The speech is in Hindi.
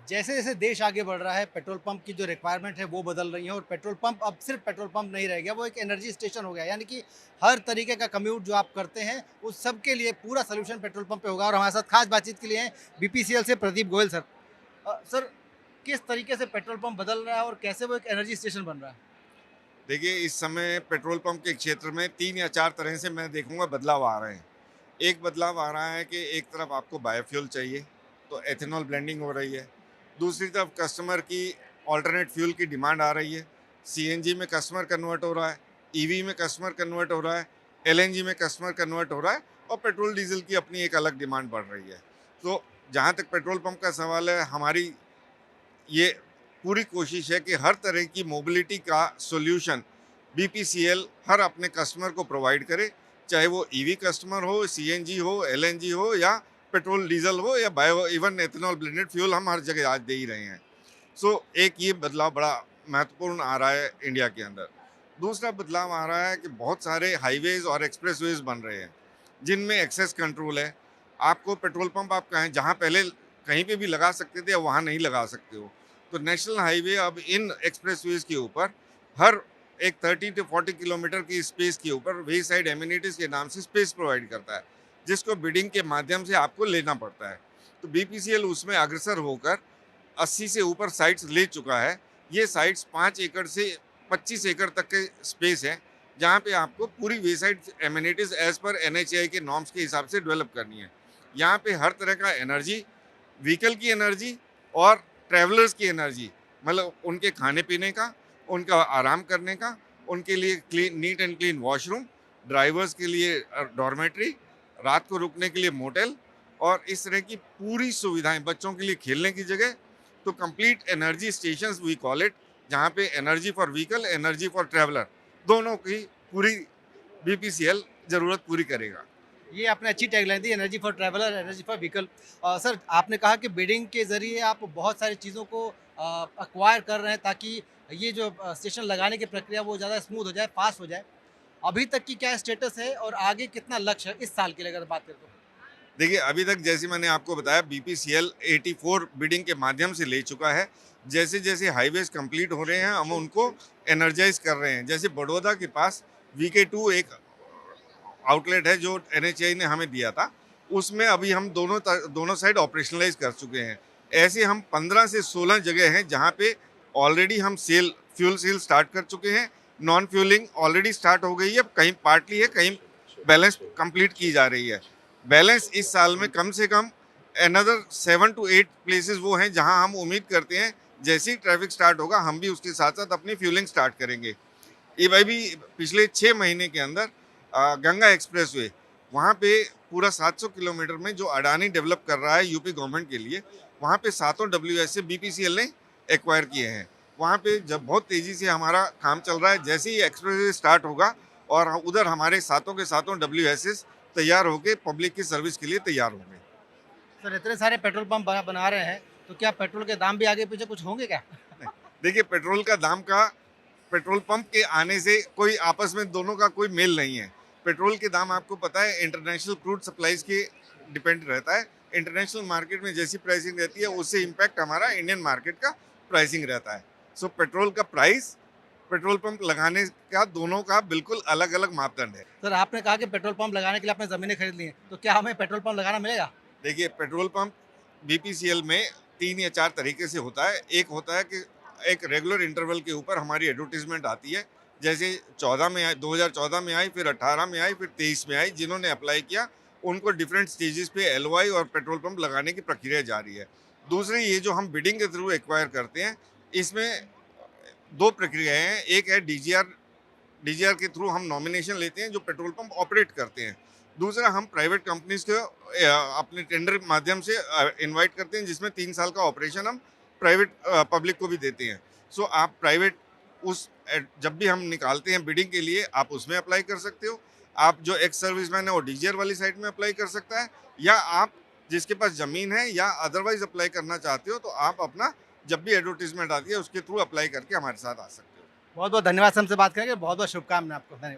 जैसे जैसे देश आगे बढ़ रहा है, पेट्रोल पंप की जो रिक्वायरमेंट है वो बदल रही है और पेट्रोल पंप अब सिर्फ पेट्रोल पंप नहीं रह गया, वो एक एनर्जी स्टेशन हो गया। यानी कि हर तरीके का कम्यूट जो आप करते हैं, उस सब के लिए पूरा सॉल्यूशन पेट्रोल पंप पे होगा। और हमारे साथ खास बातचीत के लिए हैं बीपीसीएल से प्रदीप गोयल सर। सर, किस तरीके से पेट्रोल पंप बदल रहा है और कैसे वो एक एनर्जी स्टेशन बन रहा है? देखिए, इस समय पेट्रोल पंप के क्षेत्र में 3 या 4 तरह से मैं देखूँगा बदलाव आ रहे हैं। एक बदलाव आ रहा है कि एक तरफ आपको बायोफ्यूल चाहिए, तो एथेनॉल ब्लेंडिंग हो रही है। दूसरी तरफ कस्टमर की अल्टरनेट फ्यूल की डिमांड आ रही है। सीएनजी में कस्टमर कन्वर्ट हो रहा है, ईवी में कस्टमर कन्वर्ट हो रहा है, एलएनजी में कस्टमर कन्वर्ट हो रहा है और पेट्रोल डीज़ल की अपनी एक अलग डिमांड बढ़ रही है। तो जहाँ तक पेट्रोल पंप का सवाल है, हमारी ये पूरी कोशिश है कि हर तरह की मोबिलिटी का सॉल्यूशन बीपीसीएल हर अपने कस्टमर को प्रोवाइड करे, चाहे वो ईवी कस्टमर हो, सीएनजी हो, एलएनजी हो या पेट्रोल डीजल हो या bio even ethanol blended fuel हम हर जगह आज दे ही रहे हैं। सो एक ये बदलाव बड़ा महत्वपूर्ण आ रहा है इंडिया के अंदर। दूसरा बदलाव आ रहा है कि बहुत सारे हाईवेज और एक्सप्रेसवेज बन रहे हैं जिनमें एक्सेस कंट्रोल है। आपको पेट्रोल पंप आप कहें जहाँ पहले कहीं पे भी लगा सकते थे, अब वहाँ नहीं लगा सकते हो। तो नेशनल हाईवे अब इन एक्सप्रेसवेज के ऊपर हर एक 30 टू 40 किलोमीटर की स्पेस के ऊपर वे साइड एमिनिटीज के नाम से स्पेस प्रोवाइड करता है, जिसको बिडिंग के माध्यम से आपको लेना पड़ता है। तो बीपीसीएल उसमें अग्रसर होकर 80 से ऊपर साइट्स ले चुका है। ये साइट्स 5 एकड़ से 25 एकड़ तक के स्पेस है, जहाँ पे आपको पूरी way side amenities as per NHAI के नॉर्म्स के हिसाब से डेवलप करनी है। यहाँ पे हर तरह का एनर्जी, व्हीकल की एनर्जी और ट्रैवलर्स की एनर्जी, मतलब उनके खाने पीने का, उनका आराम करने का, उनके लिए clean neat and clean washroom, drivers के लिए डॉर्मेट्री, रात को रुकने के लिए मोटेल और इस तरह की पूरी सुविधाएं, बच्चों के लिए खेलने की जगह। तो complete energy stations we call it, जहाँ पे energy for vehicle, energy for traveller दोनों की पूरी बीपीसीएल ज़रूरत पूरी करेगा। ये आपने अच्छी tagline the, energy for traveller, energy for vehicle. Sir, आपने कहा कि बिडिंग के ज़रिए आप बहुत सारी चीज़ों को एक्वायर कर रहे हैं ताकि ये जो स्टेशन लगाने की प्रक्रिया वो ज़्यादा स्मूथ हो जाए, फास्ट हो जाए। अभी तक की क्या स्टेटस है और आगे कितना लक्ष्य है इस साल के लिए अगर बात करें तो? देखिए, अभी तक जैसे मैंने आपको बताया बीपीसीएल 84 बिडिंग के माध्यम से ले चुका है। जैसे-जैसे हाईवेज़ कंप्लीट हो रहे हैं, हम उनको एनर्जाइज़ कर रहे हैं। जैसे बड़ौदा के पास वीके 2 एक आउटलेट है जो एनएचएआई ने हमें दिया था, उसमें अभी हम दोनों साइड ऑपरेशनलाइज़ कर चुके हैं। ऐसे हम 15 से 16 जगह हैं जहाँ पे ऑलरेडी हम फ्यूल सेल स्टार्ट कर चुके हैं। नॉन फ्यूलिंग ऑलरेडी स्टार्ट हो गई है, कहीं पार्टली है, कहीं बैलेंस कंप्लीट की जा रही है। बैलेंस इस साल में कम से कम अनदर 7 टू 8 प्लेसेस वो हैं जहां हम उम्मीद करते हैं जैसे ही ट्रैफिक स्टार्ट होगा हम भी उसके साथ साथ अपनी फ्यूलिंग स्टार्ट करेंगे। ये भाई भी पिछले 6 महीने के अंदर गंगा एक्सप्रेसवे वहाँ पे पूरा 700 किलोमीटर में जो अडानी डेवलप कर रहा है यूपी गवर्नमेंट के लिए, वहाँ पे सातों डब्ल्यूएस से बीपीसीएल ने एक्वायर किए हैं। वहाँ पे जब बहुत तेज़ी से हमारा काम चल रहा है, जैसे ही एक्सप्रेसवे स्टार्ट होगा और उधर हमारे सातों के सातों डब्ल्यूएसएस तैयार होके पब्लिक की सर्विस के लिए तैयार होंगे। सर, इतने सारे पेट्रोल पंप बना रहे हैं, तो क्या पेट्रोल के दाम भी आगे-पीछे कुछ होंगे क्या? नहीं, देखिए पेट्रोल का दाम का पेट्रोल पंप के आने से कोई आपस में दोनों का कोई मेल नहीं है। पेट्रोल के दाम आपको पता है इंटरनेशनल क्रूड सप्लाईज के डिपेंड रहता है। इंटरनेशनल मार्केट में जैसी प्राइसिंग रहती है उससे इम्पैक्ट हमारा इंडियन मार्केट का प्राइसिंग रहता है। सो पेट्रोल का प्राइस, पेट्रोल पंप लगाने का दोनों का बिल्कुल अलग-अलग मापदंड है। सर, आपने कहा कि पेट्रोल पंप लगाने के लिए आपने ज़मीनें खरीद ली हैं, तो क्या हमें पेट्रोल पंप लगाना मिलेगा? देखिए पेट्रोल पंप बीपीसीएल में 3 या 4 तरीके से होता है। एक होता है कि एक रेगुलर इंटरवल के ऊपर हमारी एडवर्टाइजमेंट आती है। जैसे 14 में आई, 2014 में आई, फिर 18 में आई, फिर 23 में आई। जिन्होंने अप्लाई किया उनको डिफरेंट स्टेजेस पे एलओआई और पेट्रोल पंप लगाने की प्रक्रिया जारी है। दूसरी ये जो हम बिडिंग के थ्रू एक्वायर करते हैं, इसमें 2 प्रक्रियाएँ हैं। एक है डीजीआर, डीजीआर के थ्रू हम नॉमिनेशन लेते हैं जो पेट्रोल पंप ऑपरेट करते हैं। दूसरा हम प्राइवेट कंपनीज को अपने टेंडर के माध्यम से इनवाइट करते हैं, जिसमें 3 साल का ऑपरेशन हम प्राइवेट पब्लिक को भी देते हैं। सो आप प्राइवेट जब भी हम निकालते हैं बिडिंग के लिए आप उसमें अप्लाई कर सकते हो। आप जो एक्स सर्विसमैन है वो डीजीआर वाली साइड में अप्लाई कर सकता है, या आप जिसके पास ज़मीन है या अदरवाइज अप्लाई करना चाहते हो तो आप अपना जब भी एडवर्टाइजमेंट आती है उसके थ्रू अप्लाई करके हमारे साथ आ सकते हो। बहुत-बहुत धन्यवाद सर हमसे बात करने के लिए, बहुत-बहुत शुभकामनाएँ आपको। धन्य